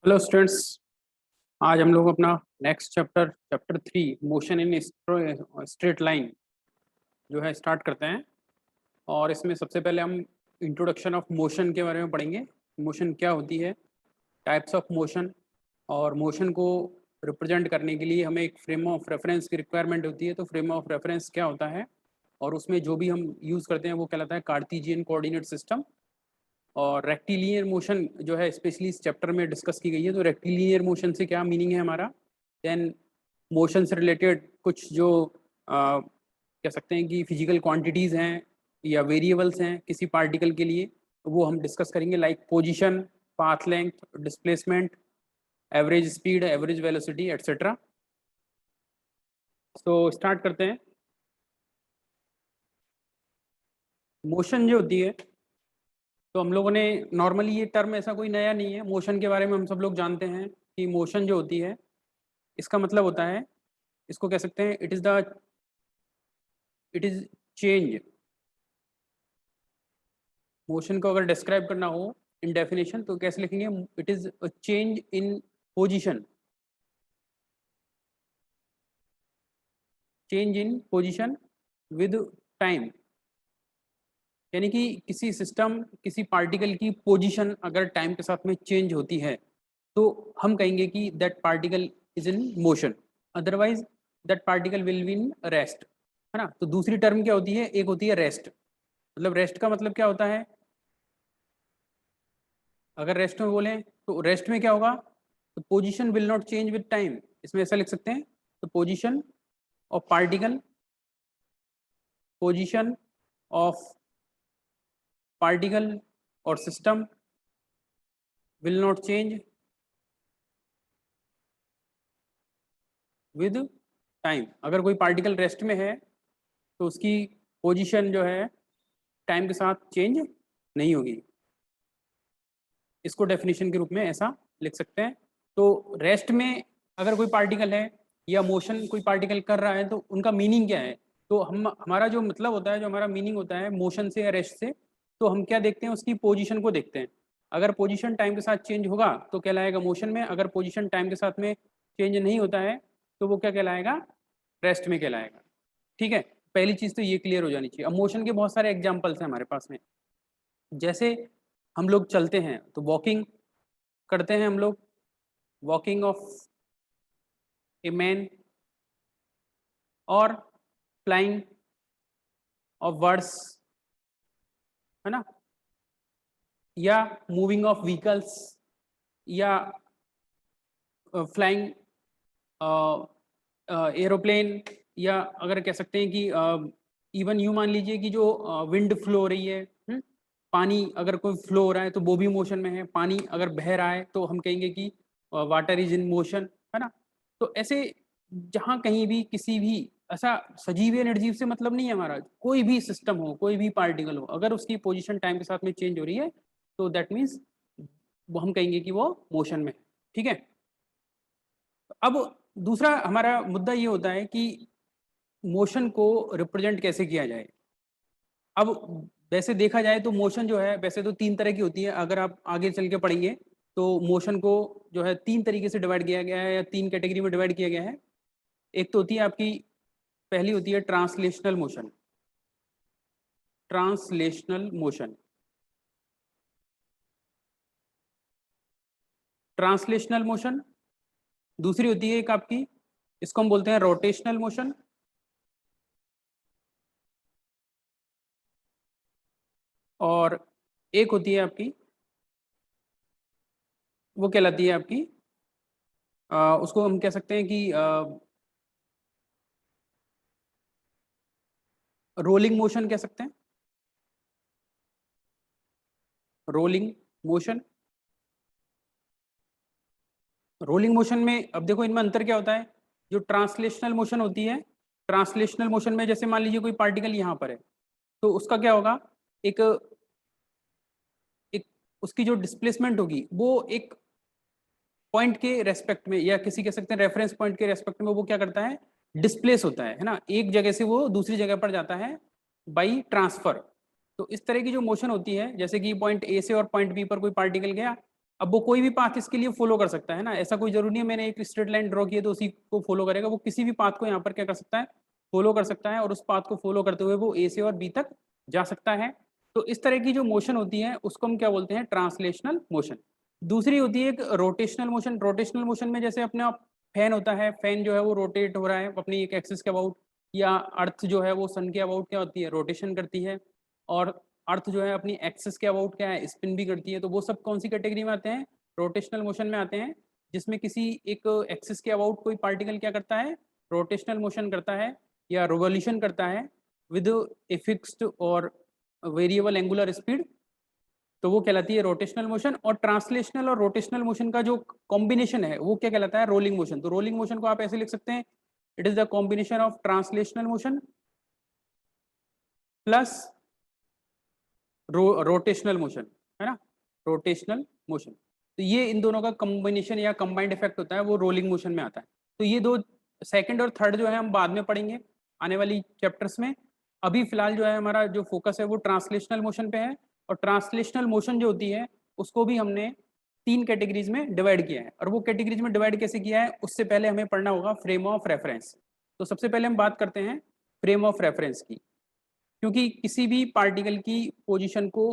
Hello students. आज हम लोग अपना next chapter 3 motion in straight line जो है स्टार्ट करते हैं। और इसमें सबसे पहले हम इंट्रोडक्शन ऑफ मोशन के बारे में पढ़ेंगे। मोशन क्या होती है, टाइप्स ऑफ मोशन, और मोशन को रिप्रेजेंट करने के लिए हमें एक फ्रेम ऑफ रेफरेंस की रिक्वायरमेंट होती है। तो फ्रेम ऑफ रेफरेंस क्या होता है, और उसमें जो भी हम यूज़ करते हैं वो कहलाता है कार्टेशियन कोऑर्डिनेट सिस्टम। और रेक्टिलिनियर मोशन जो है स्पेशली इस चैप्टर में डिस्कस की गई है। तो रेक्टिलिनियर मोशन से क्या मीनिंग है हमारा, देन मोशन से रिलेटेड कुछ जो कह सकते हैं कि फिजिकल क्वांटिटीज़ हैं या वेरिएबल्स हैं किसी पार्टिकल के लिए, वो हम डिस्कस करेंगे, like position, path length, displacement, average speed, average velocity etcetera. तो स्टार्ट करते हैं। मोशन जो होती है, तो हम लोगों ने नॉर्मली, ये टर्म ऐसा कोई नया नहीं है, मोशन के बारे में हम सब लोग जानते हैं कि मोशन जो होती है इसका मतलब होता है, इसको कह सकते हैं इट इज चेंज। मोशन को अगर डिस्क्राइब करना हो इन डेफिनेशन तो कैसे लिखेंगे, it is a change in position, change in position with time. यानी कि किसी सिस्टम, किसी पार्टिकल की पोजीशन अगर टाइम के साथ में चेंज होती है तो हम कहेंगे कि that particle is in motion, otherwise that particle will be in rest, है ना। तो दूसरी टर्म क्या होती है, एक होती है रेस्ट। मतलब रेस्ट का मतलब क्या होता है, अगर रेस्ट में बोलें तो रेस्ट में क्या होगा, तो position will not change with time. इसमें ऐसा लिख सकते हैं, तो position of particle, position of particle और system will not change with time. अगर कोई पार्टिकल रेस्ट में है तो उसकी पोजीशन जो है टाइम के साथ चेंज नहीं होगी। इसको डेफिनेशन के रूप में ऐसा लिख सकते हैं। तो रेस्ट में अगर कोई पार्टिकल है या मोशन कोई पार्टिकल कर रहा है तो उनका मीनिंग क्या है, तो हमारा जो मतलब होता है, जो हमारा मीनिंग होता है मोशन से या रेस्ट से, तो हम क्या देखते हैं, उसकी पोजीशन को देखते हैं। अगर पोजीशन टाइम के साथ चेंज होगा तो कहलाएगा मोशन में, अगर पोजीशन टाइम के साथ में चेंज नहीं होता है तो वो क्या कहलाएगा, रेस्ट में कहलाएगा। ठीक है, पहली चीज़ तो ये क्लियर हो जानी चाहिए। अब मोशन के बहुत सारे एग्जाम्पल्स हैं हमारे पास में। जैसे हम लोग चलते हैं तो वॉकिंग करते हैं हम लोग, वॉकिंग ऑफ ए मैन, और फ्लाइंग ऑफ बर्ड्स, है ना, या मूविंग ऑफ व्हीकल्स, या फ्लाइंग एरोप्लेन, या अगर कह सकते हैं कि इवन यूँ मान लीजिए कि जो विंड फ्लो हो रही है, पानी अगर कोई फ्लो हो रहा है तो वो भी मोशन में है। पानी अगर बह रहा है तो हम कहेंगे कि वाटर इज इन मोशन, है ना। तो ऐसे जहाँ कहीं भी किसी भी ऐसा सजीव या निर्जीव से मतलब नहीं है हमारा, कोई भी सिस्टम हो, कोई भी पार्टिकल हो, अगर उसकी पोजीशन टाइम के साथ में चेंज हो रही है तो दैट मीन्स वो हम कहेंगे कि वो मोशन में है। ठीक है, अब दूसरा हमारा मुद्दा ये होता है कि मोशन को रिप्रेजेंट कैसे किया जाए। अब वैसे देखा जाए तो मोशन जो है वैसे तो तीन तरह की होती है, अगर आप आगे चल के पढ़ेंगे तो मोशन को जो है तीन तरीके से डिवाइड किया गया है, या तीन कैटेगरी में डिवाइड किया गया है। एक तो होती है आपकी, पहली होती है translational motion, translational motion, translational motion. दूसरी होती है एक आपकी, इसको हम बोलते हैं रोटेशनल मोशन। और एक होती है आपकी, वो कहलाती है आपकी, उसको हम कह सकते हैं कि रोलिंग मोशन कह सकते हैं, रोलिंग मोशन। रोलिंग मोशन में अब देखो इनमें अंतर क्या होता है। जो ट्रांसलेशनल मोशन होती है, ट्रांसलेशनल मोशन में जैसे मान लीजिए कोई पार्टिकल यहाँ पर है तो उसका क्या होगा, एक एक उसकी जो डिस्प्लेसमेंट होगी वो एक पॉइंट के रेस्पेक्ट में, या किसी कह सकते हैं रेफरेंस पॉइंट के रेस्पेक्ट में, वो क्या करता है, डिस्प्लेस होता है ना, एक जगह से वो दूसरी जगह पर जाता है बाई ट्रांसफर। तो इस तरह की जो मोशन होती है, जैसे कि पॉइंट ए से और पॉइंट बी पर कोई पार्टिकल गया अब वो कोई भी पाथ इसके लिए फॉलो कर सकता है ना, ऐसा कोई जरूरी नहीं है मैंने एक स्ट्रेट लाइन ड्रॉ की है तो उसी को फॉलो करेगा, वो किसी भी पाथ को यहाँ पर क्या कर सकता है, फॉलो कर सकता है, और उस पाथ को फॉलो करते हुए वो ए से और बी तक जा सकता है। तो इस तरह की जो मोशन होती है उसको हम क्या बोलते हैं, ट्रांसलेशनल मोशन। दूसरी होती है एक रोटेशनल मोशन। रोटेशनल मोशन में जैसे अपना फैन होता है, फैन जो है वो रोटेट हो रहा है अपनी एक एक्सिस के अबाउट, या अर्थ जो है वो सन के अबाउट क्या होती है, रोटेशन करती है, और अर्थ जो है अपनी एक्सिस के अबाउट क्या है, स्पिन भी करती है। तो वो सब कौन सी कैटेगरी में आते हैं, रोटेशनल मोशन में आते हैं, जिसमें किसी एक एक्सिस के अबाउट कोई पार्टिकल क्या करता है, रोटेशनल मोशन करता है या रिवॉल्यूशन करता है विद ए फिक्स्ड और वेरिएबल एंगुलर स्पीड, तो वो कहलाती है रोटेशनल मोशन। और ट्रांसलेशनल और रोटेशनल मोशन का जो कॉम्बिनेशन है वो क्या कहलाता है, रोलिंग मोशन। तो रोलिंग मोशन को आप ऐसे लिख सकते हैं, it is the combination of translational motion plus rotational motion, है ना, रोटेशनल मोशन। तो ये इन दोनों का कॉम्बिनेशन या कंबाइंड इफेक्ट होता है, वो रोलिंग मोशन में आता है। तो ये दो, सेकंड और थर्ड जो है हम बाद में पढ़ेंगे आने वाली चैप्टर्स में। अभी फिलहाल जो है हमारा जो फोकस है वो ट्रांसलेशनल मोशन पे है, और ट्रांसलेशनल मोशन जो होती है उसको भी हमने 3 कैटेगरीज में डिवाइड किया है। और वो कैटेगरीज में डिवाइड कैसे किया है, उससे पहले हमें पढ़ना होगा फ्रेम ऑफ रेफरेंस। तो सबसे पहले हम बात करते हैं फ्रेम ऑफ रेफरेंस की, क्योंकि किसी भी पार्टिकल की पोजीशन को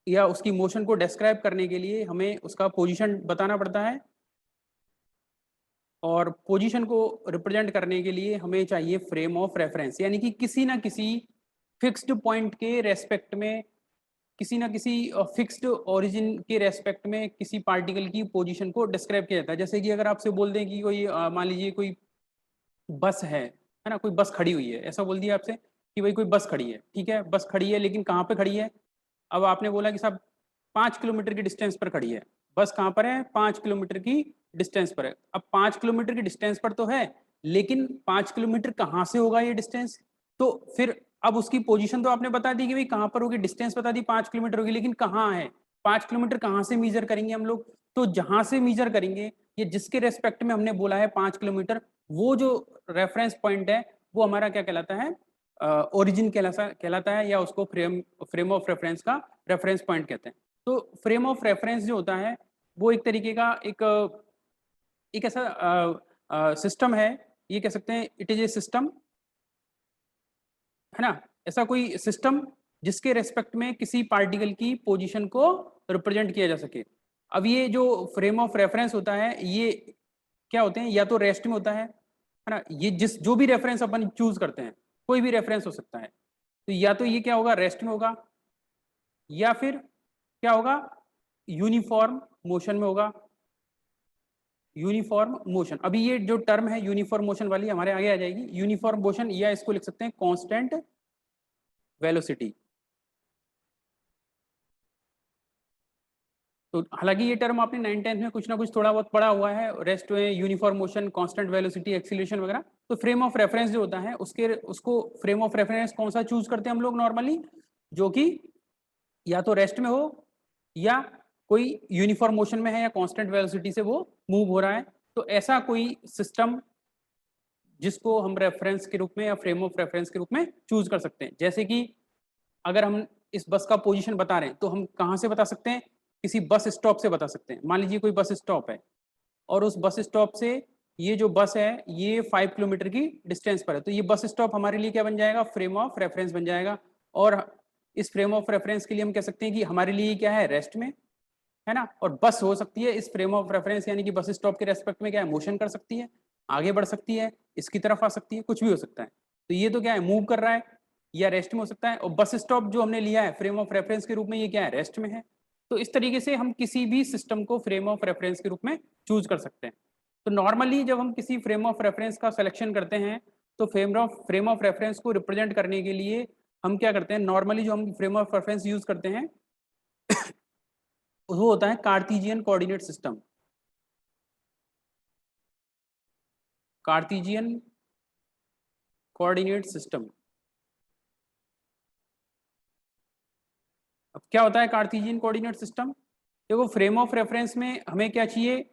या उसकी मोशन को डिस्क्राइब करने के लिए हमें उसका पोजीशन बताना पड़ता है, और पोजीशन को रिप्रेजेंट करने के लिए हमें चाहिए फ्रेम ऑफ रेफरेंस, यानी कि किसी ना किसी फिक्स्ड पॉइंट के रेस्पेक्ट में, किसी ना किसी फिक्स्ड ओरिजिन के रेस्पेक्ट में किसी पार्टिकल की पोजीशन को डिस्क्राइब किया जाता है। जैसे कि अगर आपसे बोल दें कि कोई मान लीजिए कोई बस है ना, कोई बस खड़ी हुई है, ऐसा बोल दिया आपसे कि भाई कोई बस खड़ी है, ठीक है, बस खड़ी है लेकिन कहाँ पे खड़ी है, अब आपने बोला कि साहब 5 किलोमीटर की डिस्टेंस पर खड़ी है, बस कहाँ पर है, 5 किलोमीटर की डिस्टेंस पर है। अब 5 किलोमीटर की डिस्टेंस पर तो है, लेकिन 5 किलोमीटर कहाँ से होगा ये डिस्टेंस, तो फिर अब उसकी पोजीशन तो आपने बता दी कि भाई कहाँ पर होगी, डिस्टेंस बता दी 5 किलोमीटर होगी, लेकिन कहाँ है, 5 किलोमीटर कहाँ से मीजर करेंगे हम लोग, तो जहां से मीजर करेंगे ये जिसके रेस्पेक्ट में हमने बोला है 5 किलोमीटर, वो जो रेफरेंस पॉइंट है वो हमारा क्या कहलाता है, ओरिजिन कहलाता है, या उसको फ्रेम ऑफ रेफरेंस का रेफरेंस पॉइंट कहते हैं। तो फ्रेम ऑफ रेफरेंस जो होता है वो एक तरीके का एक ऐसा सिस्टम है, ये कह सकते हैं इट इज ए सिस्टम, है ना, ऐसा कोई सिस्टम जिसके रेस्पेक्ट में किसी पार्टिकल की पोजीशन को रिप्रेजेंट किया जा सके। अब ये जो फ्रेम ऑफ रेफरेंस होता है ये क्या होते हैं, या तो रेस्ट में होता है ना, ये जिस जो भी रेफरेंस अपन चूज करते हैं कोई भी रेफरेंस हो सकता है, तो या तो ये क्या होगा, रेस्ट में होगा, या फिर क्या होगा, यूनिफॉर्म मोशन में होगा, यूनिफॉर्म मोशन। अभी ये जो टर्म है यूनिफॉर्म मोशन वाली हमारे आगे आ जाएगी, यूनिफॉर्म मोशन, या इसको लिख सकते हैं कांस्टेंट वेलोसिटी। तो हालांकि ये टर्म आपने 9th-10th में कुछ ना कुछ थोड़ा बहुत पढ़ा हुआ है, रेस्ट में uniform motion, constant velocity, acceleration वगैरह। तो फ्रेम ऑफ रेफरेंस जो होता है उसको फ्रेम ऑफ रेफरेंस कौन सा चूज करते हैं हम लोग नॉर्मली, जो कि या तो रेस्ट में हो, या कोई यूनिफॉर्म मोशन में है, या कांस्टेंट वेलोसिटी से वो मूव हो रहा है। तो ऐसा कोई सिस्टम जिसको हम रेफरेंस के रूप में या फ्रेम ऑफ रेफरेंस के रूप में चूज कर सकते हैं। जैसे कि अगर हम इस बस का पोजीशन बता रहे हैं तो हम कहाँ से बता सकते हैं, किसी बस स्टॉप से बता सकते हैं। मान लीजिए कोई बस स्टॉप है और उस बस स्टॉप से ये जो बस है ये 5 किलोमीटर की डिस्टेंस पर है, तो ये बस स्टॉप हमारे लिए क्या बन जाएगा, फ्रेम ऑफ रेफरेंस बन जाएगा। और इस फ्रेम ऑफ रेफरेंस के लिए हम कह सकते हैं कि हमारे लिए क्या है, रेस्ट में है ना, और बस हो सकती है इस फ्रेम ऑफ रेफरेंस यानी कि बस स्टॉप के रेस्पेक्ट में क्या है, मोशन कर सकती है, आगे बढ़ सकती है, इसकी तरफ आ सकती है, कुछ भी हो सकता है। तो ये तो क्या है, मूव कर रहा है या रेस्ट में हो सकता है, और बस स्टॉप जो हमने लिया है फ्रेम ऑफ रेफरेंस के रूप में ये क्या है, रेस्ट में है। तो इस तरीके से हम किसी भी सिस्टम को फ्रेम ऑफ रेफरेंस के रूप में चूज कर सकते हैं। तो नॉर्मली जब हम किसी फ्रेम ऑफ रेफरेंस का सिलेक्शन करते हैं तो फ्रेम ऑफ रेफरेंस को रिप्रेजेंट करने के लिए हम क्या करते हैं, नॉर्मली जो हम फ्रेम ऑफ रेफरेंस यूज करते हैं वो होता है Cartesian coordinate system. Cartesian coordinate system, अब क्या होता है कार्टेशियन कोऑर्डिनेट सिस्टम, देखो फ्रेम ऑफ रेफरेंस में हमें क्या चाहिए,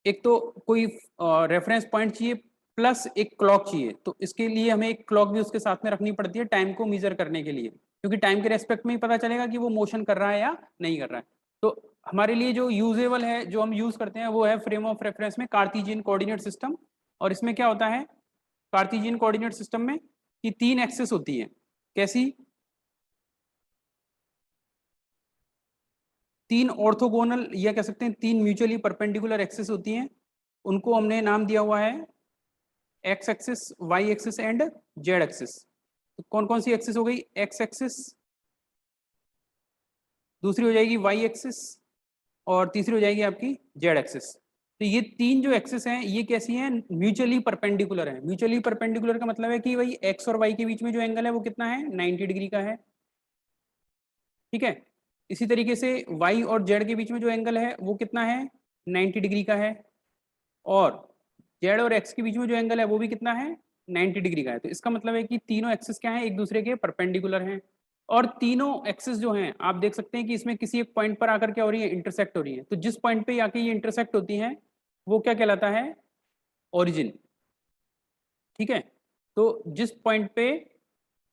एक तो कोई रेफरेंस पॉइंट चाहिए प्लस एक क्लॉक चाहिए। तो इसके लिए हमें एक क्लॉक भी उसके साथ में रखनी पड़ती है टाइम को मेजर करने के लिए, क्योंकि टाइम के रेस्पेक्ट में ही पता चलेगा कि वो मोशन कर रहा है या नहीं कर रहा है। तो हमारे लिए जो यूजेबल है, जो हम यूज करते हैं, वो है फ्रेम ऑफ रेफरेंस में कार्टेशियन कोऑर्डिनेट सिस्टम। और इसमें क्या होता है कार्टेशियन कोऑर्डिनेट सिस्टम में कि 3 एक्सिस होती है। कैसी? 3 ऑर्थोगोनल या कह सकते हैं 3 म्यूचुअली परपेंडिकुलर एक्सिस होती हैं। उनको हमने नाम दिया हुआ है X axis, Y axis and Z axis. तो कौन कौन सी एक्सिस हो गई? एक्स एक्सिस, दूसरी हो जाएगी वाई एक्सिस, और तीसरी हो जाएगी आपकी जेड एक्सिस। तो ये 3 जो एक्सिस हैं ये कैसी हैं? म्यूचुअली परपेंडिकुलर है। म्यूचुअली परपेंडिकुलर का मतलब है कि भाई एक्स और वाई के बीच में जो एंगल है वो कितना है? 90 डिग्री का है। ठीक है। इसी तरीके से वाई और जेड के बीच में जो एंगल है वो कितना है? 90 डिग्री का है। और जेड और एक्स के बीच में जो एंगल है वो भी कितना है? 90 डिग्री का है। तो इसका मतलब है कि तीनों एक्सिस क्या है? एक दूसरे के परपेंडिकुलर हैं। और तीनों एक्सिस जो हैं आप देख सकते हैं कि इसमें किसी एक पॉइंट पर आकर क्या हो रही है? इंटरसेक्ट हो रही है। तो जिस पॉइंट पे आके ये इंटरसेक्ट होती हैं वो क्या कहलाता है? ओरिजिन। ठीक है। तो जिस पॉइंट पे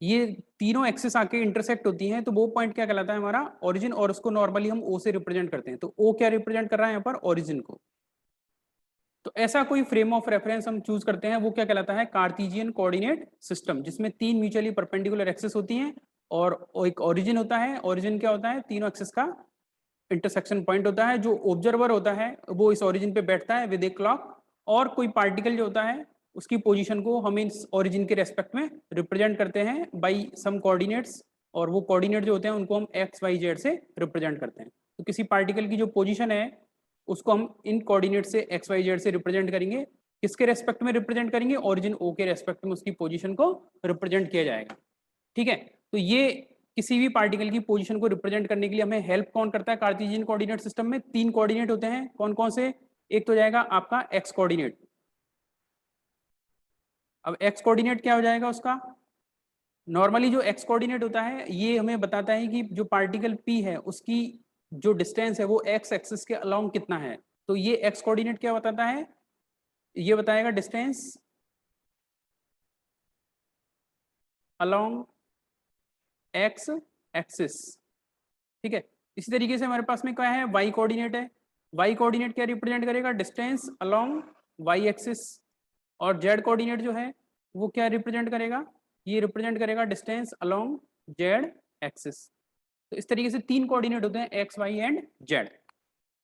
ये तीनों एक्सिस आके इंटरसेक्ट होती हैं तो वो पॉइंट क्या कहलाता है? हमारा ओरिजिन। और उसको नॉर्मली हम ओ से रिप्रेजेंट करते हैं। तो ओ क्या रिप्रेजेंट कर रहा है यहाँ पर? ओरिजिन को। तो ऐसा कोई फ्रेम ऑफ रेफरेंस हम चूज करते हैं वो क्या कहलाता है? कार्टेशियन कोऑर्डिनेट सिस्टम, जिसमें 3 म्यूचुअली परपेंडिकुलर एक्सिस होती हैं और एक ओरिजिन होता है। ओरिजिन क्या होता है? तीनों एक्सिस का इंटरसेक्शन पॉइंट होता है। जो ऑब्जर्वर होता है वो इस ओरिजिन पे बैठता है विद ए क्लॉक। और कोई पार्टिकल जो होता है उसकी पोजीशन को हम इस ओरिजिन के रेस्पेक्ट में रिप्रेजेंट करते हैं बाई सम कोऑर्डिनेट्स। और वो कोऑर्डिनेट जो होते हैं उनको हम एक्स वाई जेड से रिप्रेजेंट करते हैं। तो किसी पार्टिकल की जो पोजीशन है उसको हम इन कोऑर्डिनेट से एक्स वाई जेड से रिप्रेजेंट करेंगे। किसके रेस्पेक्ट में रिप्रेजेंट करेंगे? ओरिजिन ओ के रेस्पेक्ट में उसकी पोजीशन को रिप्रेजेंट किया जाएगा। ठीक है। तो ये किसी भी पार्टिकल की पोजीशन को रिप्रेजेंट करने के लिए हमें हेल्प कौन करता है? कार्टेशियन कोऑर्डिनेट सिस्टम में 3 कोऑर्डिनेट होते हैं। कौन कौन से? एक तो जाएगा आपका एक्स कोऑर्डिनेट। अब एक्स कोऑर्डिनेट क्या हो जाएगा उसका? नॉर्मली जो एक्स कोऑर्डिनेट होता है ये हमें बताता है कि जो पार्टिकल पी है उसकी जो डिस्टेंस है वो एक्स एक्सिस के अलोंग कितना है। तो ये एक्स कोऑर्डिनेट क्या बताता है? ये बताएगा डिस्टेंस अलोंग एक्स एक्सिस। ठीक है। इसी तरीके से हमारे पास में क्या है? वाई कोऑर्डिनेट है। वाई कोऑर्डिनेट क्या रिप्रेजेंट करेगा? Distance along Y axis. और जेड कोऑर्डिनेट जो है वो क्या रिप्रेजेंट करेगा? ये रिप्रेजेंट करेगा डिस्टेंस अलोंग जेड एक्सिस। तो इस तरीके से 3 कोऑर्डिनेट होते हैं एक्स वाई एंड जेड।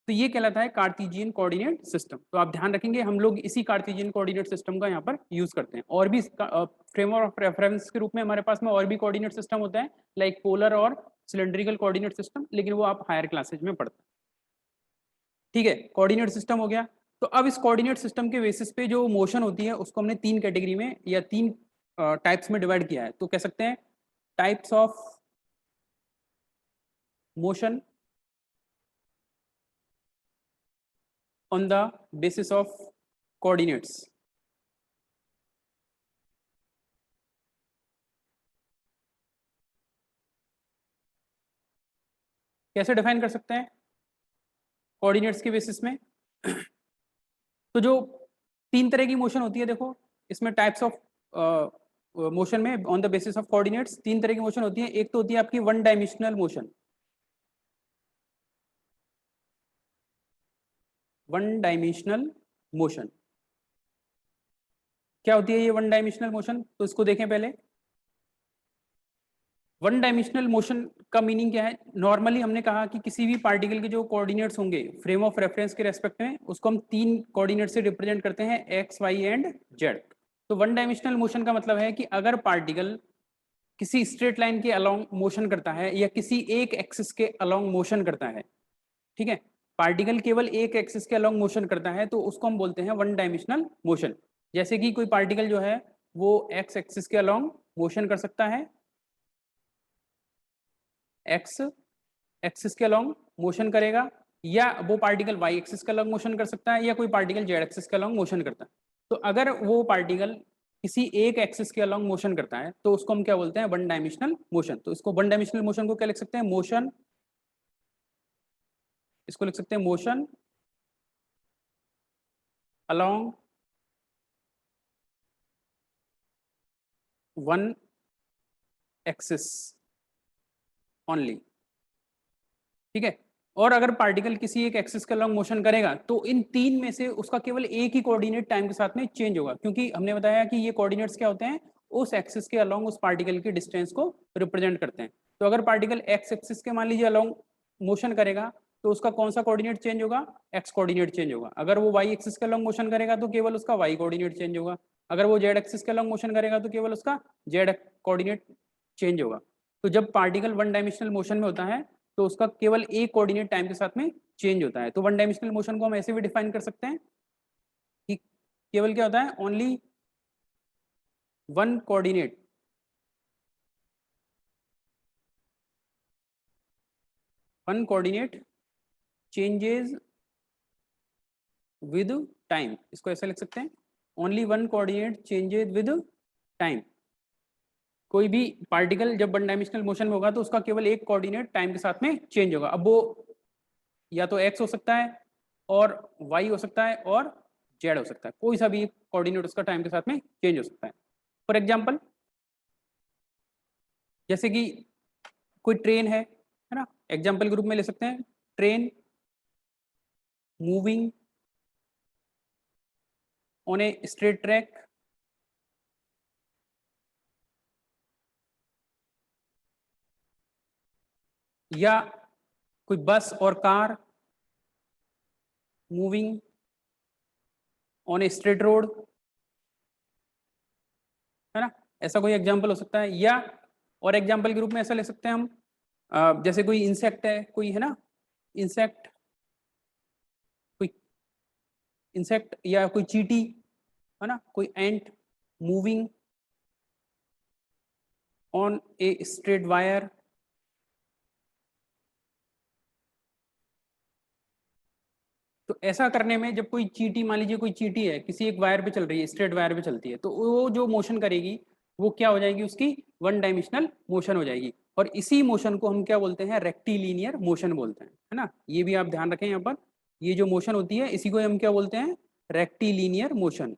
तो ये कहलाता है कार्टेशियन कोऑर्डिनेट सिस्टम। तो आप ध्यान रखेंगे हम लोग इसी कार्टेशियन कोऑर्डिनेट सिस्टम का यहाँ पर यूज करते हैं। और भी फ्रेमवर्क ऑफ रेफरेंस के रूप में हमारे पास में और भी कोऑर्डिनेट सिस्टम होता है लाइक पोलर और सिलेंड्रिकल कोऑर्डिनेट सिस्टम, लेकिन वो आप हायर क्लासेज में पढ़ते हैं। ठीक है। कोऑर्डिनेट सिस्टम हो गया। तो अब इस कोऑर्डिनेट सिस्टम के बेसिस पे जो मोशन होती है उसको हमने 3 कैटेगरी में या 3 टाइप्स में डिवाइड किया है। तो कह सकते हैं types of motion on the basis of coordinates. कैसे डिफाइन कर सकते हैं कोऑर्डिनेट्स के बेसिस में? तो जो 3 तरह की मोशन होती है देखो इसमें टाइप्स ऑफ मोशन में on the basis of coordinates 3 तरह की मोशन होती है। एक तो होती है आपकी one dimensional motion. One dimensional motion क्या होती है? ये वन डायमेंशनल मोशन तो इसको देखें पहले। वन डायमेंशनल मोशन का मीनिंग क्या है? नॉर्मली हमने कहा कि किसी भी पार्टिकल के जो कोऑर्डिनेट्स होंगे फ्रेम ऑफ रेफरेंस के रेस्पेक्ट में उसको हम 3 कोऑर्डिनेट से रिप्रेजेंट करते हैं एक्स वाई एंड जेड। तो वन डायमेंशनल मोशन का मतलब है कि अगर पार्टिकल किसी स्ट्रेट लाइन के अलोंग मोशन करता है या किसी एक एक्सिस के अलोंग मोशन करता है। ठीक है। पार्टिकल केवल एक एक्सिस के अलोंग मोशन करता है तो उसको हम बोलते हैं वन डायमेंशनल मोशन। जैसे कि कोई पार्टिकल जो है वो एक्स एक्सिस के अलोंग मोशन कर सकता है, एक्स एक्सिस के अलोंग मोशन करेगा, या वो पार्टिकल वाई एक्सिस के अलोंग मोशन कर सकता है, या कोई पार्टिकल जेड एक्सिस के अलोंग मोशन करता है। तो अगर वो पार्टिकल किसी एक एक्सिस के अलोंग मोशन करता है तो उसको हम क्या बोलते हैं? One dimensional motion. तो इसको वन डायमेंशनल मोशन को क्या लिख सकते हैं? मोशन। इसको लिख सकते हैं motion along one axis only. ठीक है। और अगर पार्टिकल किसी एक एक्सिस के अलॉन्ग मोशन करेगा तो इन तीन में से उसका केवल एक ही कोऑर्डिनेट टाइम के साथ में चेंज होगा, क्योंकि हमने बताया कि ये कोऑर्डिनेट्स क्या होते हैं, उस एक्सिस के अलॉन्ग उस पार्टिकल की डिस्टेंस को रिप्रेजेंट करते हैं। तो अगर पार्टिकल एक्स एक्सिस के मान लीजिए अलॉन्ग मोशन करेगा तो उसका कौन सा कोऑर्डिनेट चेंज होगा, एक्स कोऑर्डिनेट चेंज होगा। अगर वो वाई एक्सिस के अलॉन्ग मोशन करेगा तो केवल उसका वाई कोऑर्डिनेट चेंज होगा। अगर वो जेड एक्सिस के अलॉन्ग मोशन करेगा तो केवल उसका जेड कोऑर्डिनेट चेंज होगा। तो जब पार्टिकल वन डायमेंशनल मोशन में होता है तो उसका केवल एक कोऑर्डिनेट टाइम के साथ में चेंज होता है। तो वन डायमेंशनल मोशन को हम ऐसे भी डिफाइन कर सकते हैं कि केवल क्या होता है, only one coordinate changes with time. इसको ऐसे लिख सकते हैं, only one coordinate changes with time. कोई भी पार्टिकल जब वन डायमेंशनल मोशन में होगा तो उसका केवल एक कोऑर्डिनेट टाइम के साथ में चेंज होगा। अब वो या तो एक्स हो सकता है और वाई हो सकता है और जेड हो सकता है, कोई सा भी कोऑर्डिनेट उसका टाइम के साथ में चेंज हो सकता है। फॉर एग्जांपल जैसे कि कोई ट्रेन है ना, एग्जांपल के रूप में ले सकते हैं train moving on a straight track, या कोई बस और car moving on a straight road, है ना। ऐसा कोई एग्जांपल हो सकता है। या और एग्जांपल के रूप में ऐसा ले सकते हैं हम, जैसे कोई इंसेक्ट है, कोई है ना इंसेक्ट, कोई इंसेक्ट या कोई चींटी, है ना, कोई ant moving on a straight wire. तो ऐसा करने में जब कोई चींटी, मान लीजिए कोई चींटी है किसी एक वायर पे चल रही है, स्ट्रेट वायर पे चलती है, तो वो जो मोशन करेगी वो क्या हो जाएगी, उसकी वन डायमेंशनल मोशन हो जाएगी। और इसी मोशन को हम क्या बोलते हैं, रेक्टिलिनियर मोशन बोलते हैं, है ना। ये भी आप ध्यान रखें यहाँ पर, ये जो मोशन होती है इसी को हम क्या बोलते हैं, रेक्टिलिनियर मोशन।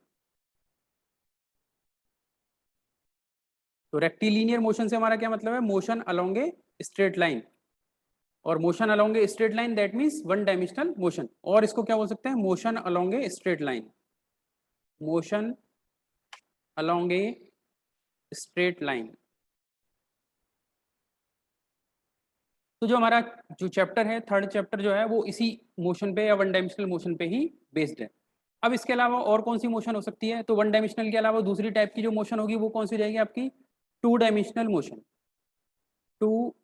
तो रेक्टिलिनियर मोशन से हमारा क्या मतलब है, motion along a straight line, और motion along a straight line that means one dimensional motion. और इसको क्या बोल सकते हैं, motion along a straight line, motion along a straight line. तो जो हमारा जो चैप्टर है, थर्ड चैप्टर जो है वो इसी मोशन पे या वन डायमेंशनल मोशन पे ही बेस्ड है। अब इसके अलावा और कौन सी मोशन हो सकती है, तो वन डायमेंशनल के अलावा दूसरी टाइप की जो मोशन होगी वो कौन सी रहेगी आपकी, two dimensional motion. Two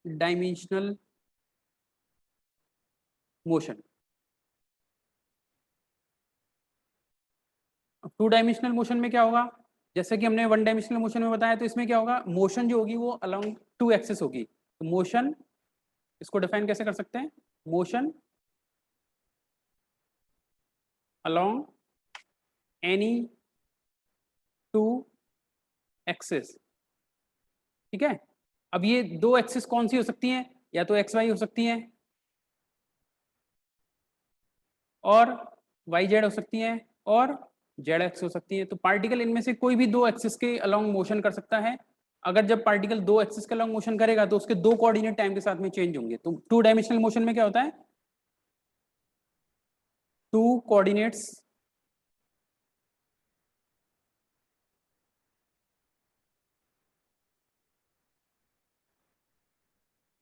dimensional motion, two dimensional motion में क्या होगा, जैसे कि हमने वन डायमेंशनल मोशन में बताया, तो इसमें क्या होगा, मोशन जो होगी वो अलोंग टू एक्सिस होगी। तो मोशन, इसको डिफाइन कैसे कर सकते हैं, motion along any two axis, ठीक है। अब ये दो एक्सिस कौन सी हो सकती हैं, या तो एक्स वाई हो सकती हैं और वाई जेड हो सकती हैं और जेड एक्स हो सकती है। तो पार्टिकल इनमें से कोई भी दो एक्सिस के अलोंग मोशन कर सकता है। अगर जब पार्टिकल दो एक्सिस के अलोंग मोशन करेगा तो उसके दो कोऑर्डिनेट टाइम के साथ में चेंज होंगे। तो टू डायमेंशनल मोशन में क्या होता है, two coordinates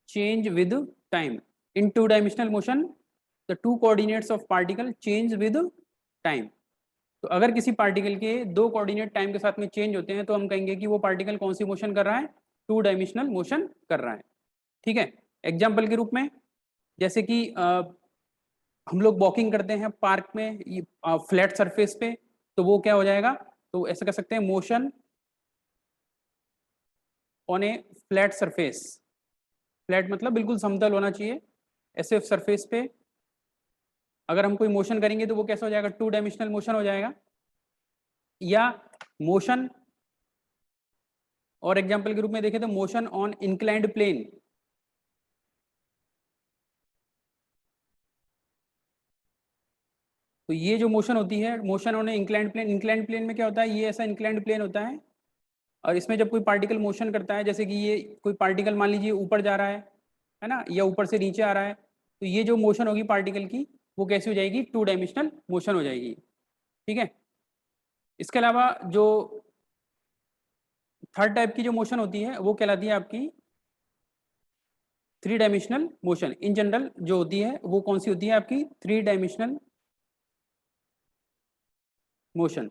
change with time. In two dimensional motion the two coordinates of particle change with time. तो अगर किसी पार्टिकल के दो कोऑर्डिनेट टाइम के साथ में चेंज होते हैं तो हम कहेंगे कि वो पार्टिकल कौन सी मोशन कर रहा है, टू डायमेंशनल मोशन कर रहा है, ठीक है। एग्जाम्पल के रूप में जैसे कि हम लोग वॉकिंग करते हैं पार्क में फ्लैट सरफेस पे, तो वो क्या हो जाएगा, तो ऐसा कर सकते हैं motion on A flat surface. Flat मतलब बिल्कुल समतल होना चाहिए, ऐसे सरफेस पे अगर हम कोई मोशन करेंगे तो वो कैसा हो जाएगा, टू डायमेंशनल मोशन हो जाएगा। या मोशन, और एग्जांपल के रूप में देखें तो मोशन ऑन इंक्लाइंड प्लेन, तो ये जो मोशन होती है motion on inclined plane, inclined plane में क्या होता है, ये ऐसा इंक्लाइंड प्लेन होता है और इसमें जब कोई पार्टिकल मोशन करता है, जैसे कि ये कोई पार्टिकल मान लीजिए ऊपर जा रहा है ना, या ऊपर से नीचे आ रहा है, तो ये जो मोशन होगी पार्टिकल की वो कैसी हो जाएगी, 2 डायमेंशनल मोशन हो जाएगी। ठीक है, इसके अलावा जो थर्ड टाइप की जो मोशन होती है वो कहलाती है आपकी 3 डायमेंशनल मोशन। इन जनरल जो होती है वो कौन सी होती है आपकी, 3 dimensional motion.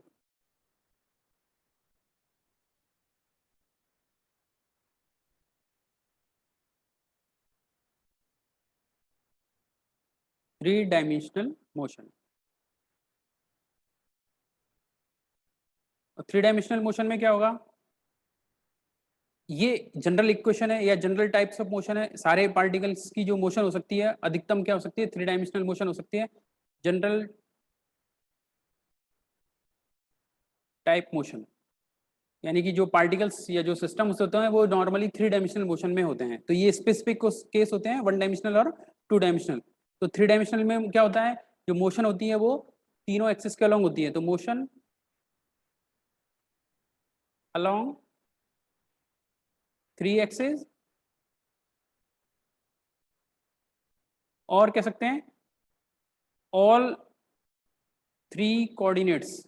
Three dimensional motion. Three dimensional motion में क्या होगा, ये जनरल इक्वेशन है या जनरल टाइप्स ऑफ मोशन है। सारे पार्टिकल्स की जो मोशन हो सकती है अधिकतम क्या हो सकती है, 3 डायमेंशनल मोशन हो सकती है। जनरल टाइप मोशन यानी कि जो पार्टिकल्स या जो सिस्टम्स होते हैं वो नॉर्मली 3 डायमेंशनल मोशन में होते हैं। तो ये स्पेसिफिक केस होते हैं 1 डायमेंशनल और 2 डायमेंशनल। तो 3 डायमेंशनल में क्या होता है, जो मोशन होती है वो तीनों एक्सिस के अलोंग होती है। तो मोशन अलोंग 3 एक्सिस, और कह सकते हैं all 3 coordinates,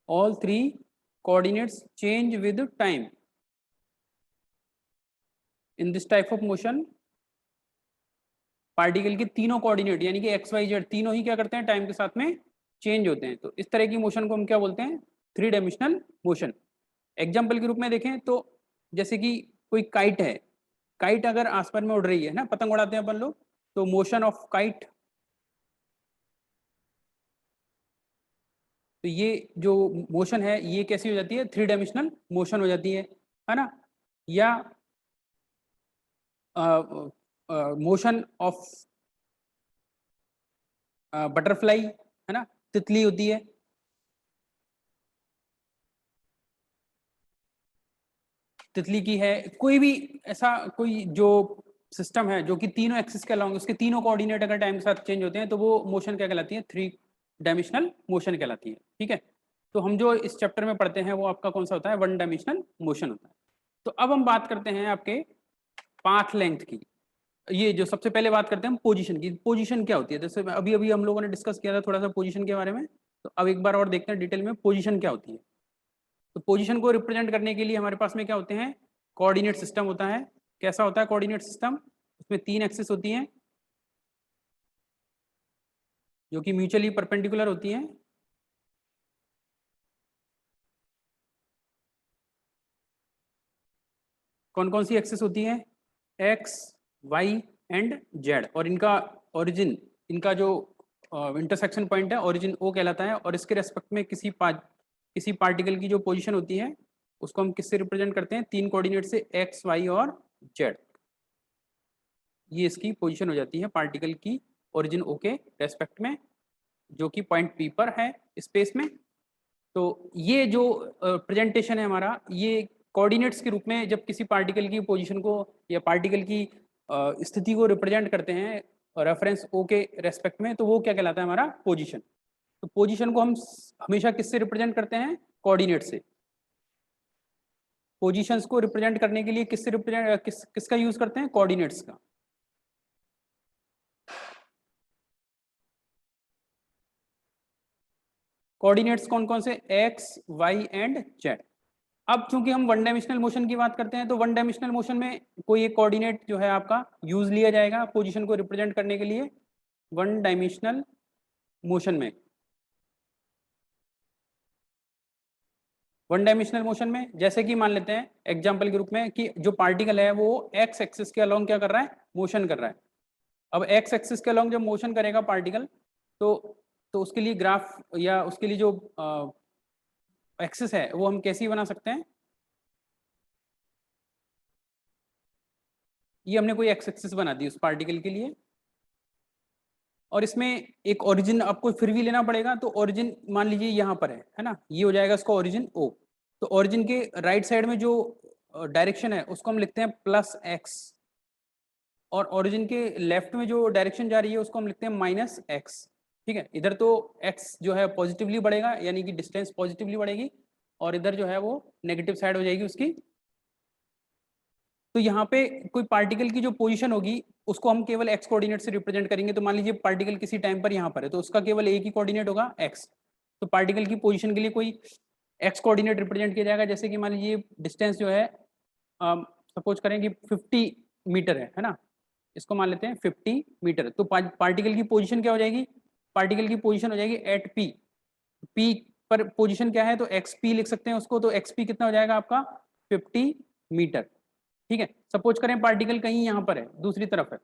all 3 coordinates change with time. In this type of motion particle के तीनों कोऑर्डिनेट यानी कि एक्स वाई जेड तीनों ही क्या करते हैं, टाइम के साथ में चेंज होते हैं। तो इस तरह की मोशन को हम क्या बोलते हैं, 3 डायमेंशनल मोशन। एग्जाम्पल के रूप में देखें तो जैसे कि कोई काइट है, काइट अगर आसमान में उड़ रही है ना, पतंग उड़ाते हैं अपन लोग, तो मोशन ऑफ काइट, तो ये जो मोशन है ये कैसी हो जाती है, 3 डायमेंशनल मोशन हो जाती है ना। या मोशन ऑफ बटरफ्लाई है ना, तितली होती है। तितली की है, कोई भी ऐसा कोई जो सिस्टम है जो कि तीनों एक्सिस के अलोंग, उसके तीनों कोऑर्डिनेट अगर टाइम के साथ चेंज होते हैं तो वो मोशन क्या कहलाती है, 3 डायमेंशनल मोशन कहलाती है। ठीक है, तो हम जो इस चैप्टर में पढ़ते हैं वो आपका कौन सा होता है, 1 डायमेंशनल मोशन होता है। तो अब हम बात करते हैं आपके पाथ लेंथ की। ये जो सबसे पहले बात करते हैं हम पोजीशन की। पोजीशन क्या होती है, जैसे अभी अभी हम लोगों ने डिस्कस किया था थोड़ा सा पोजीशन के बारे में, तो अब एक बार और देखते हैं डिटेल में पोजीशन क्या होती है। तो पोजीशन को रिप्रेजेंट करने के लिए हमारे पास में क्या होते हैं, कोऑर्डिनेट सिस्टम होता है। कैसा होता है कोऑर्डिनेट सिस्टम, उसमें 3 एक्सिस होती हैं जो कि म्यूचुअली परपेंडिकुलर होती हैं। कौन कौन सी एक्सिस होती है, एक्स वाई एंड जेड, और इनका ओरिजिन, इनका जो इंटरसेक्शन पॉइंट है ओरिजिन ओ कहलाता है। और इसके रेस्पेक्ट में किसी पार्टिकल की जो पोजीशन होती है उसको हम किससे रिप्रेजेंट करते हैं, 3 कोऑर्डिनेट से, एक्स वाई और जेड। ये इसकी पोजीशन हो जाती है पार्टिकल की ओरिजिन ओ के रेस्पेक्ट में, जो कि पॉइंट पी पर है स्पेस में। तो ये जो प्रेजेंटेशन है हमारा, ये कोऑर्डिनेट्स के रूप में जब किसी पार्टिकल की पोजीशन को या पार्टिकल की स्थिति को रिप्रेजेंट करते हैं रेफरेंस ओ के रेस्पेक्ट में, तो वो क्या कहलाता है, हमारा पोजीशन। तो पोजीशन को हम हमेशा किससे रिप्रेजेंट करते हैं, कोऑर्डिनेट से। पोजीशंस को रिप्रेजेंट करने के लिए किससे रिप्रेजेंट किसका यूज करते हैं, कोऑर्डिनेट्स का। कोऑर्डिनेट्स कौन कौन से, एक्स वाई एंड जेड। अब चूंकि हम 1 डायमेंशनल मोशन की बात करते हैं तो 1 डायमेंशनल मोशन में कोई एक कोऑर्डिनेट जो है आपका यूज लिया जाएगा पोजीशन को रिप्रेजेंट करने के लिए। 1 डायमेंशनल मोशन में, 1 डायमेंशनल मोशन में जैसे कि मान लेते हैं एग्जांपल के रूप में कि जो पार्टिकल है वो एक्स एक्सिस के अलोंग क्या कर रहा है, मोशन कर रहा है। अब एक्स एक्सिस के अलोंग जब मोशन करेगा पार्टिकल, तो उसके लिए ग्राफ या उसके लिए जो एक्सिस है वो हम कैसी बना सकते हैं, ये हमने कोई एक्स एक्सिस बना दी उस पार्टिकल के लिए। और इसमें एक ओरिजिन आपको फिर भी लेना पड़ेगा, तो ओरिजिन मान लीजिए यहाँ पर है ना, ये हो जाएगा इसका ओरिजिन ओ। तो ओरिजिन के राइट साइड में जो डायरेक्शन है उसको हम लिखते हैं प्लस एक्स, और ओरिजिन के लेफ्ट में जो डायरेक्शन जा रही है उसको हम लिखते हैं माइनस एक्स। ठीक है, इधर तो एक्स जो है पॉजिटिवली बढ़ेगा यानी कि डिस्टेंस पॉजिटिवली बढ़ेगी, और इधर जो है वो नेगेटिव साइड हो जाएगी उसकी, तो यहाँ पे कोई पार्टिकल की जो पोजीशन होगी उसको हम केवल एक्स कोऑर्डिनेट से रिप्रेजेंट करेंगे। तो मान लीजिए पार्टिकल किसी टाइम पर यहाँ पर है तो उसका केवल एक ही कोऑर्डिनेट होगा एक्स। तो पार्टिकल की पोजीशन के लिए कोई एक्स कोऑर्डिनेट रिप्रेजेंट किया जाएगा। जैसे कि मान लीजिए डिस्टेंस जो है सपोज करें कि 50 मीटर है ना, इसको मान लेते हैं 50 मीटर। तो पार्टिकल की पोजीशन क्या हो जाएगी, पार्टिकल की पोजीशन हो जाएगी एट पी। पी पर पोजीशन क्या है तो एक्स पी लिख सकते हैं उसको। तो एक्स पी कितना हो जाएगा आपका 50 मीटर। ठीक है, सपोज करें पार्टिकल कहीं यहाँ पर है, दूसरी तरफ है,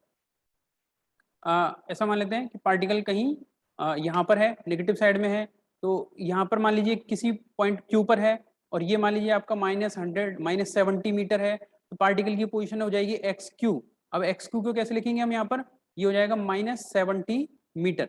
ऐसा मान लेते हैं कि पार्टिकल कहीं यहाँ पर है, नेगेटिव साइड में है। तो यहाँ पर मान लीजिए किसी पॉइंट क्यू पर है और ये मान लीजिए आपका -100 -70 मीटर है। तो पार्टिकल की पोजीशन हो जाएगी एक्स क्यू। अब एक्स क्यू को कैसे लिखेंगे हम यहाँ पर, ये हो जाएगा -70 मीटर।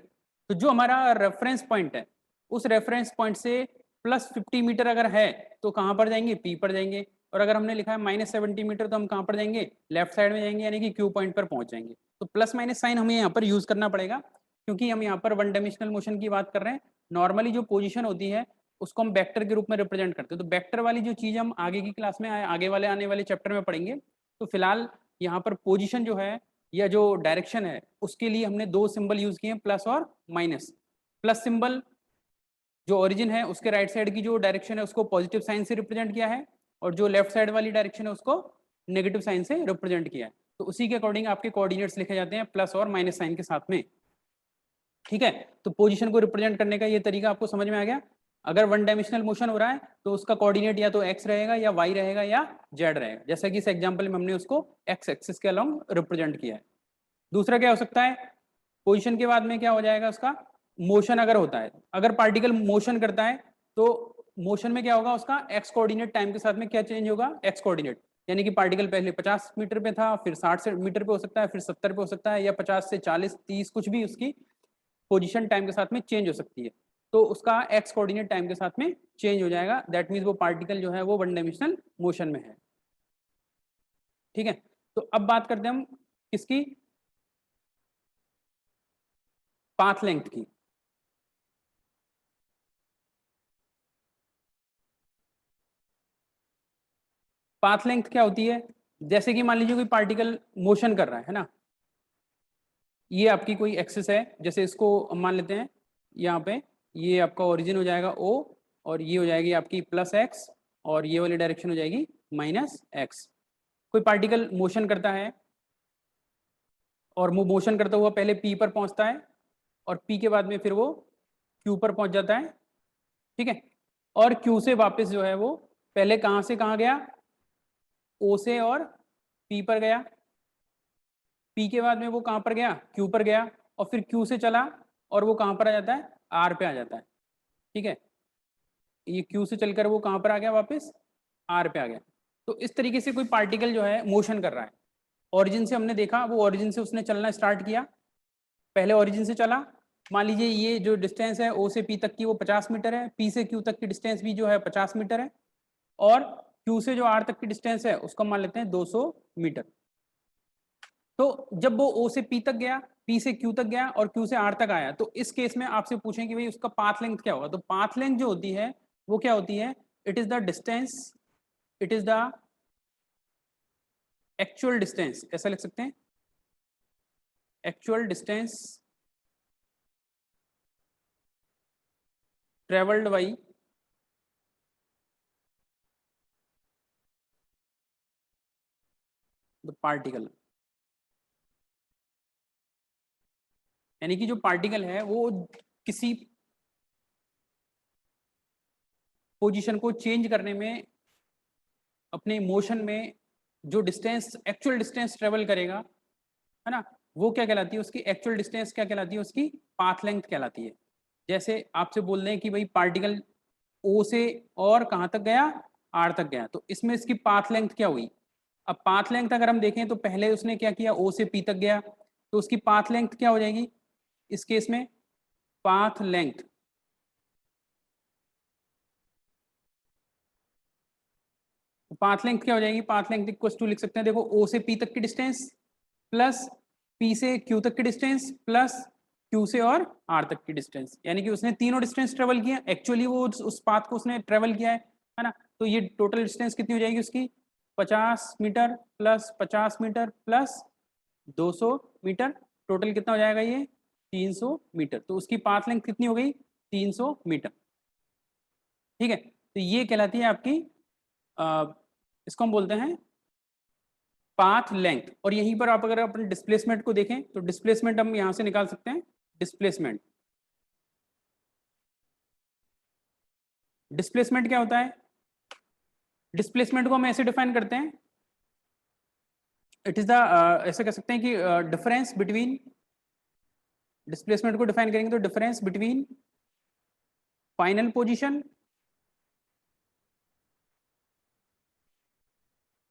तो जो हमारा रेफरेंस पॉइंट है उस रेफरेंस पॉइंट से +50 मीटर अगर है तो कहाँ पर जाएंगे, पी पर जाएंगे। और अगर हमने लिखा है -70 मीटर तो हम कहाँ पर जाएंगे, लेफ्ट साइड में जाएंगे, यानी कि क्यू पॉइंट पर पहुंच जाएंगे। तो प्लस माइनस साइन हमें यहाँ पर यूज करना पड़ेगा क्योंकि हम यहाँ पर वन डायमेंशनल मोशन की बात कर रहे हैं। नॉर्मली जो पोजीशन होती है उसको हम वेक्टर के रूप में रिप्रेजेंट करते हैं। तो वेक्टर वाली जो चीज हम आगे की क्लास में आगे वाले आने वाले चैप्टर में पढ़ेंगे। तो फिलहाल यहाँ पर पोजीशन जो है या जो डायरेक्शन है उसके लिए हमने दो सिंबल यूज किए हैं, प्लस और माइनस। प्लस सिंबल जो ओरिजिन है उसके राइट साइड की जो डायरेक्शन है उसको पॉजिटिव साइन से रिप्रेजेंट किया है और जो लेफ्ट साइड वाली डायरेक्शन है उसको नेगेटिव साइन से रिप्रेजेंट किया है। तो उसी के अकॉर्डिंग आपके कोऑर्डिनेट्स लिखे जाते हैं प्लस और माइनस साइन के साथ में। ठीक है, तो पोजीशन को रिप्रेजेंट करने का ये तरीका आपको समझ में आ गया। अगर वन डायमेंशनल मोशन हो रहा है तो उसका कोऑर्डिनेट या तो एक्स रहेगा या वाई रहेगा या जेड रहेगा, जैसा कि इस एग्जांपल में हमने उसको एक्स एक्सिस के अलोंग रिप्रेजेंट किया है। दूसरा क्या हो सकता है, पोजीशन के बाद में क्या हो जाएगा उसका मोशन अगर होता है, अगर पार्टिकल मोशन करता है तो मोशन में क्या होगा उसका एक्स कोऑर्डिनेट टाइम के साथ में क्या चेंज होगा, एक्स कोऑर्डिनेट। यानी कि पार्टिकल पहले 50 मीटर पे था, फिर 60 मीटर पे हो सकता है, फिर 70 पे हो सकता है, या 50 से 40 30 कुछ भी उसकी पोजीशन टाइम के साथ में चेंज हो सकती है। तो उसका एक्स कोऑर्डिनेट टाइम के साथ में चेंज हो जाएगा। दैट मीन्स वो पार्टिकल जो है वो वन डायमेंशनल मोशन में है। ठीक है, तो अब बात करते हैं हम किसकी, पाथ लेंथ की। पाथ लेंथ क्या होती है, जैसे कि मान लीजिए कोई पार्टिकल मोशन कर रहा है ना, ये आपकी कोई एक्सिस है, जैसे इसको मान लेते हैं यहाँ पे, ये आपका ओरिजिन हो जाएगा O और ये हो जाएगी आपकी +x और ये वाली डायरेक्शन हो जाएगी -x। कोई पार्टिकल मोशन करता है और वो मोशन करता हुआ पहले P पर पहुंचता है और P के बाद में फिर वो Q पर पहुंच जाता है। ठीक है, और Q से वापस जो है वो पहले कहाँ से कहाँ गया, O से और P पर गया, P के बाद में वो कहाँ पर गया, Q पर गया, और फिर Q से चला और वो कहाँ पर आ जाता है, R पे आ जाता है। ठीक है, ये Q से चलकर वो कहाँ पर आ गया, वापस R पे आ गया। तो इस तरीके से कोई पार्टिकल जो है मोशन कर रहा है, ओरिजिन से हमने देखा, वो ओरिजिन से उसने चलना स्टार्ट किया, पहले ओरिजिन से चला। मान लीजिए ये जो डिस्टेंस है O से P तक की वो 50 मीटर है, P से Q तक की डिस्टेंस भी जो है 50 मीटर है, और Q से जो R तक की डिस्टेंस है उसको मान लेते हैं 200 मीटर। तो जब वो O से P तक गया, P से Q तक गया और Q से R तक आया, तो इस केस में आपसे पूछें कि भाई उसका पाथ लेंथ क्या होगा। तो पाथ लेंथ जो होती है वो क्या होती है, it is the distance, it is the actual distance, ऐसा लिख सकते हैं, actual distance travelled by the particle. यानी कि जो पार्टिकल है वो किसी पोजीशन को चेंज करने में, अपने मोशन में जो डिस्टेंस एक्चुअल डिस्टेंस ट्रेवल करेगा है ना, वो क्या कहलाती है, उसकी एक्चुअल डिस्टेंस क्या कहलाती है, उसकी पाथ लेंथ कहलाती है। जैसे आपसे बोल रहे हैं कि भाई पार्टिकल O से और कहाँ तक गया, R तक गया, तो इसमें इसकी पाथ लेंथ क्या हुई। अब पाथ लेंथ अगर हम देखें तो पहले उसने क्या किया, O से P तक गया, तो उसकी पाथ लेंथ क्या हो जाएगी इस केस में, पाथ लेंथ पाथ लेंथ क्या हो जाएगी, पाथ लेंथ इक्वल टू लिख सकते हैं, देखो O से P तक की डिस्टेंस प्लस P से Q तक की डिस्टेंस प्लस Q से और R तक की डिस्टेंस। यानी कि उसने तीनों डिस्टेंस ट्रेवल किया, एक्चुअली वो उस पाथ को उसने ट्रेवल किया है ना। तो ये टोटल डिस्टेंस कितनी हो जाएगी उसकी, 50 metre plus 50 metre plus 200 metre, total कितना हो जाएगा ये 300 मीटर। तो उसकी पाथ लेंथ कितनी हो गई 300 मीटर। ठीक है, तो ये कहलाती है आपकी इसको हम बोलते हैं पाथ लेंथ। और यहीं पर आप अगर अपने डिस्प्लेसमेंट को देखें तो डिस्प्लेसमेंट हम यहां से निकाल सकते हैं। डिस्प्लेसमेंट, डिस्प्लेसमेंट क्या होता है? डिस्प्लेसमेंट को हम ऐसे डिफाइन करते हैं, इट इज द ऐसे कह सकते हैं कि डिफरेंस बिटवीन, डिस्प्लेसमेंट को डिफाइन करेंगे तो difference between final position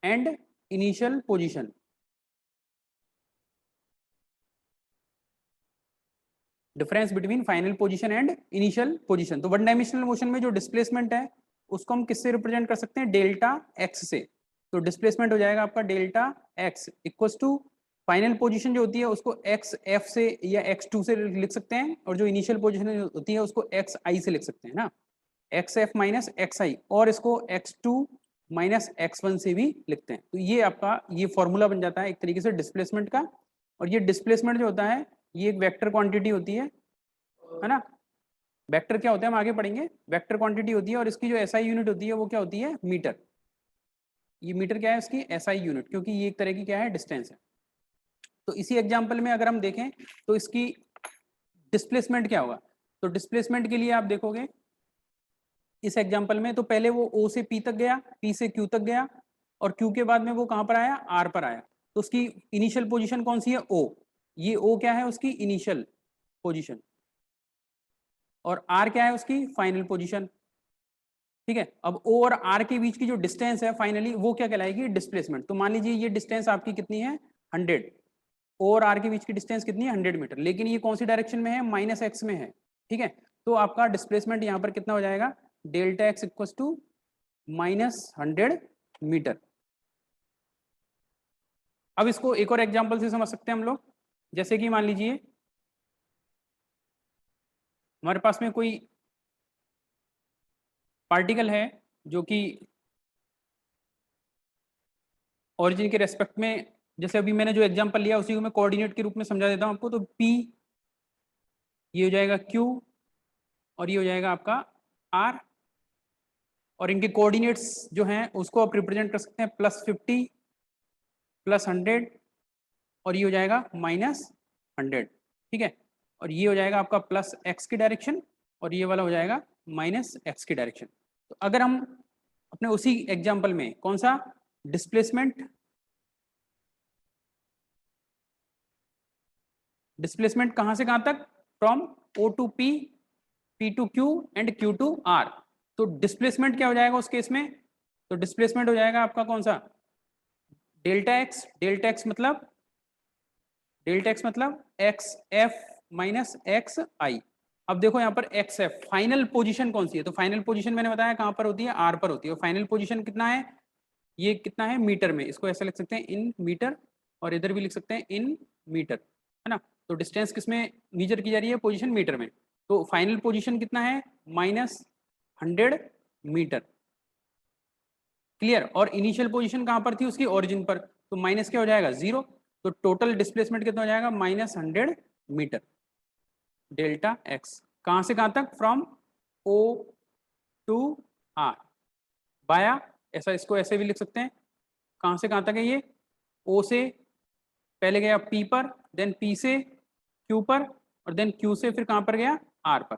and initial position. Difference between final position and initial position. तो वन डायमेंशनल मोशन में जो डिस्प्लेसमेंट है उसको हम किससे रिप्रेजेंट कर सकते हैं? डेल्टा एक्स से। तो डिस्प्लेसमेंट हो जाएगा आपका delta X equals to final position जो होती है उसको एक्स एफ से या एक्स टू से लिख सकते हैं, और जो इनिशियल पोजीशन होती है उसको एक्स आई से लिख सकते हैं ना, X F minus X I, और इसको X two minus X one से भी लिखते हैं। तो ये आपका ये फॉर्मूला बन जाता है एक तरीके से डिस्प्लेसमेंट का। और ये डिस्प्लेसमेंट जो होता है ये एक वेक्टर क्वांटिटी होती है ना। वेक्टर क्या होता है हम आगे पढ़ेंगे, वेक्टर क्वांटिटी होती है, और इसकी जो एसआई यूनिट होती है वो क्या होती है? मीटर। ये मीटर क्या है इसकी? एसआई यूनिट, क्योंकि ये एक तरह की क्या है? डिस्टेंस है। तो इसी एग्जांपल में अगर हम देखें तो इसकी डिस्प्लेसमेंट क्या होगा? तो डिस्प्लेसमेंट के लिए आप देखोगे इस एग्जांपल में तो पहले वो O से P तक गया, P से Q तक गया, और Q के बाद में वो कहां पर आया? R पर आया। तो उसकी इनिशियल पोजीशन कौन सी है? O। ये O क्या है? उसकी इनिशियल पोजीशन, और R क्या है? उसकी फाइनल पोजीशन। ठीक है, अब O और R के बीच की जो डिस्टेंस है फाइनली वो क्या कहलाएगी? डिस्प्लेसमेंट। तो मान लीजिए ये डिस्टेंस आपकी कितनी है? 100। O और R के बीच की डिस्टेंस कितनी है? 100 मीटर, लेकिन ये कौन सी डायरेक्शन में है? माइनस एक्स में है। ठीक है, तो आपका डिस्प्लेसमेंट यहाँ पर कितना हो जाएगा? Delta X equal to -100 metre. अब इसको एक और एग्जांपल से समझ सकते हैं हम लोग। जैसे कि मान लीजिए हमारे पास में कोई पार्टिकल है जो कि ओरिजिन के रेस्पेक्ट में, जैसे अभी मैंने जो एग्जांपल लिया उसी को मैं कोऑर्डिनेट के रूप में समझा देता हूं आपको। तो P ये हो जाएगा Q, और ये हो जाएगा आपका R, और इनके कोऑर्डिनेट्स जो हैं उसको आप रिप्रेजेंट कर सकते हैं +50 +100, और ये हो जाएगा -100। ठीक है, और ये हो जाएगा आपका +x की डायरेक्शन, और ये वाला हो जाएगा -x की डायरेक्शन। तो अगर हम अपने उसी एग्जांपल में कौन सा डिस्प्लेसमेंट, डिस्प्लेसमेंट कहां से कहां तक? From O to P, P to Q and Q to R। तो डिस्प्लेसमेंट क्या हो जाएगा उस केस में? तो डिस्प्लेसमेंट हो जाएगा आपका कौन सा? Delta x. डेल्टा एक्स मतलब, डेल्टा एक्स मतलब एक्स एफ माइनस एक्स आई। अब देखो यहाँ पर एक्स एफ फाइनल पोजीशन कौन सी है? तो फाइनल पोजीशन मैंने बताया कहां पर होती है? आर पर होती है। और फाइनल पोजीशन कितना है? ये कितना है? मीटर में। इसको ऐसे लिख सकते हैं इन मीटर, और इधर भी लिख सकते हैं इन मीटर, है ना। तो डिस्टेंस किसमें मेजर की जा रही है? पोजीशन मीटर में। तो फाइनल पोजीशन कितना है? -100 मीटर। क्लियर। और इनिशियल पोजीशन कहां पर थी? उसकी ओरिजिन पर। तो माइनस क्या हो जाएगा? 0। तो टोटल डिस्प्लेसमेंट कितना हो जाएगा? -100 मीटर। डेल्टा एक्स कहां से कहां तक? फ्रॉम O टू R बाया, ऐसा इसको ऐसे भी लिख सकते हैं, कहां से कहां तक है ये? O से पहले गया P पर, देन P से Q पर, और देन Q से फिर कहां पर गया? R पर।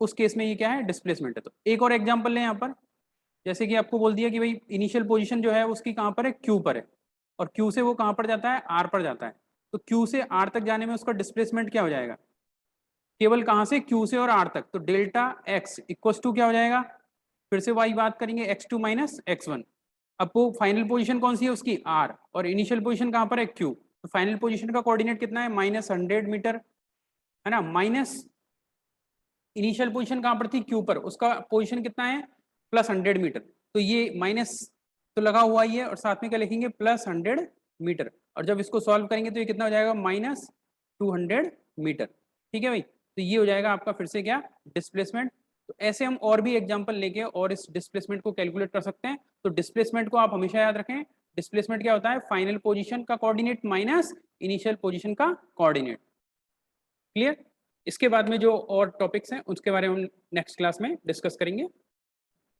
उस केस में ये क्या है? डिस्प्लेसमेंट है। तो एक और एग्जांपल लें यहाँ पर। जैसे कि आपको बोल दिया कि भाई इनिशियल पोजीशन जो है उसकी कहां पर है? Q पर है, और Q से वो कहां पर जाता है? R पर जाता है। तो Q से R तक जाने में उसका डिस्प्लेसमेंट क्या हो जाएगा? केवल कहां से? Q से और R तक। तो डेल्टा एक्स इक्वल्स टू क्या हो जाएगा? फिर से वही बात करेंगे, x2 माइनस x1। अब वो फाइनल पोजीशन कौन सी है उसकी? R, और इनिशियल पोजीशन कहां पर है? Q। तो फाइनल पोजीशन का कोऑर्डिनेट कितना है? -100 मीटर, है ना। माइनस इनिशियल पोजीशन कहां पर थी? Q पर, उसका पोजीशन कितना है? +100 मीटर। तो ये माइनस तो लगा हुआ ही है, और साथ में क्या लिखेंगे? +100 मीटर। और जब इसको सॉल्व करेंगे तो ये कितना हो जाएगा? -200 मीटर। ठीक है भाई, तो ये हो जाएगा आपका फिर से क्या? डिस्प्लेसमेंट। तो ऐसे हम और भी एग्जांपल लेके और इस डिस्प्लेसमेंट को कैलकुलेट कर सकते हैं। तो डिस्प्लेसमेंट को आप हमेशा याद रखें, डिस्प्लेसमेंट क्या होता है, फाइनल पोजीशन का कोऑर्डिनेट माइनस इनिशियल पोजीशन का कोऑर्डिनेट। क्लियर? इसके बाद में जो और टॉपिक्स हैं उसके बारे में हम नेक्स्ट क्लास में डिस्कस करेंगे।